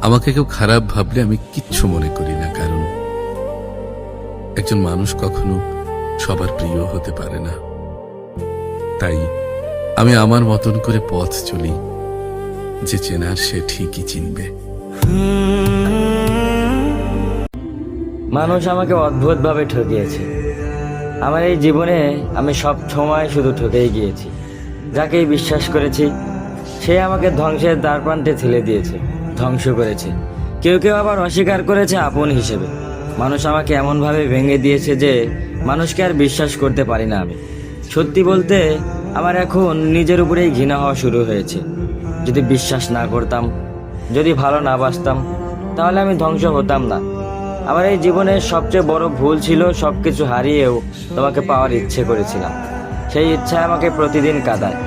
আমাকে কেউ খারাপ ভাবলে আমি কিচ্ছু মনে করি না, কারণ একজন মানুষ কখনো সবার প্রিয় হতে পারে না। তাই আমি আমার মতন করে পথ চলি, যে চেনার সে ঠিকই চিনবে। মানুষ আমাকে অদ্ভুতভাবে ঠকিয়েছে। আমার এই জীবনে আমি সব সময় শুধু ঠকেই গিয়েছি। যাকেই বিশ্বাস করেছি সে আমাকে ধ্বংসের দ্বারপ্রান্তে ঠেলে দিয়েছে, ধ্বংস করেছে। কেউ কেউ আবার অস্বীকার করেছে আপন হিসেবে। মানুষ আমাকে এমনভাবে ভেঙে দিয়েছে যে মানুষকে আর বিশ্বাস করতে পারি না আমি। সত্যি বলতে আমার এখন নিজের উপরেই ঘৃণা হওয়া শুরু হয়েছে। যদি বিশ্বাস না করতাম, যদি ভালো না বাসতাম, তাহলে আমি ধ্বংস হতাম না। আমার এই জীবনের সবচেয়ে বড় ভুল ছিল সবকিছু হারিয়েও তোমাকে পাওয়ার ইচ্ছে করেছিলাম। সেই ইচ্ছা আমাকে প্রতিদিন কাঁদায়।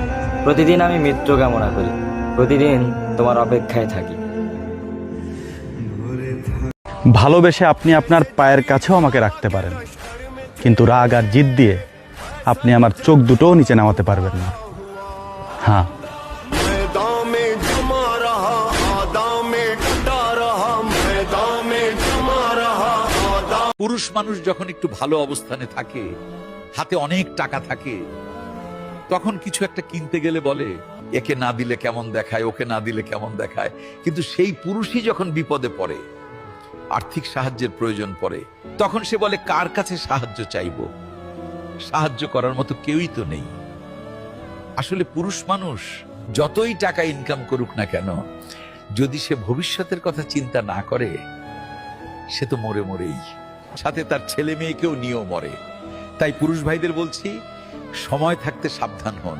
প্রতিদিন আমি মৃত্যু কামনা করি, প্রতিদিন তোমার অপেক্ষায় থাকি। ভালোবেসে আপনি আপনার পায়ের কাছেও আমাকে রাখতে পারেন, কিন্তু রাগ আর জিদ দিয়ে আপনি আমার চোখ দুটোও নিচে নামাতে পারবেন না। হ্যাঁ, পুরুষ মানুষ যখন একটু ভালো অবস্থানে থাকে, হাতে অনেক টাকা থাকে, তখন কিছু একটা কিনতে গেলে বলে একে না দিলে কেমন দেখায়, ওকে না দিলে কেমন দেখায়। কিন্তু সেই পুরুষই যখন বিপদে পড়ে, আর্থিক সাহায্যের প্রয়োজন পড়ে, তখন সে বলে কার কাছে সাহায্য চাইব, সাহায্য করার মতো কেউই তো নেই। আসলে পুরুষ মানুষ যতই টাকা ইনকাম করুক না কেন, যদি সে ভবিষ্যতের কথা চিন্তা না করে, সে তো মরে মরেই, সাথে তার ছেলে মেয়েকেও নিয়েও মরে। তাই পুরুষ ভাইদের বলছি, সময় থাকতে সাবধান হন।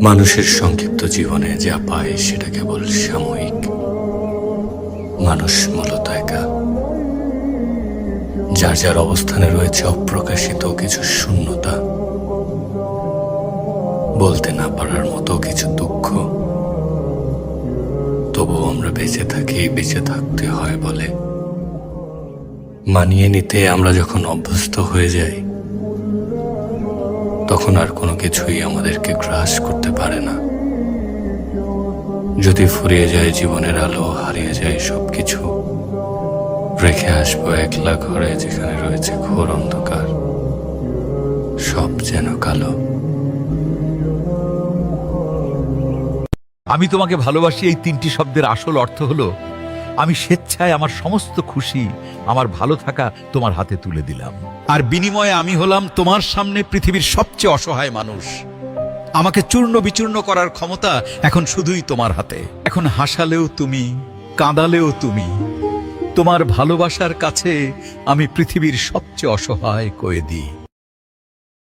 মানুষের সংক্ষিপ্ত জীবনে যা পায় সেটা কেবল সাময়িক। মানুষ মূলত একা, যার যার অবস্থানে রয়েছে অপ্রকাশিত কিছু শূন্যতা, বলতে না পারার মতো কিছু দুঃখ। তবুও আমরা বেঁচে থাকি, বেঁচে থাকতে হয় বলে। মানিয়ে নিতে আমরা যখন অভ্যস্ত হয়ে যাই, তখন আর কোনো কিছুই আমাদেরকে গ্রাস করতে পারে না। যদি ফুরিয়ে যায় জীবনের আলো, হারিয়ে যায় সবকিছু, রেখে আসবো একলা ঘরে যেখানে রয়েছে ঘোর অন্ধকার, সব যেন কালো। আমি তোমাকে ভালোবাসি, এই তিনটি শব্দের আসল অর্থ হলো আমি স্বেচ্ছায় আমার সমস্ত খুশি, আমার ভালো থাকা তোমার হাতে তুলে দিলাম, আর বিনিময়ে আমি হলাম তোমার সামনে পৃথিবীর সবচেয়ে অসহায় মানুষ। আমাকে চূর্ণ বিচূর্ণ করার ক্ষমতা এখন শুধুই তোমার হাতে। এখন হাসালেও তুমি, কাঁদালেও তুমি। তোমার ভালোবাসার কাছে আমি পৃথিবীর সবচেয়ে অসহায় কয়েদি।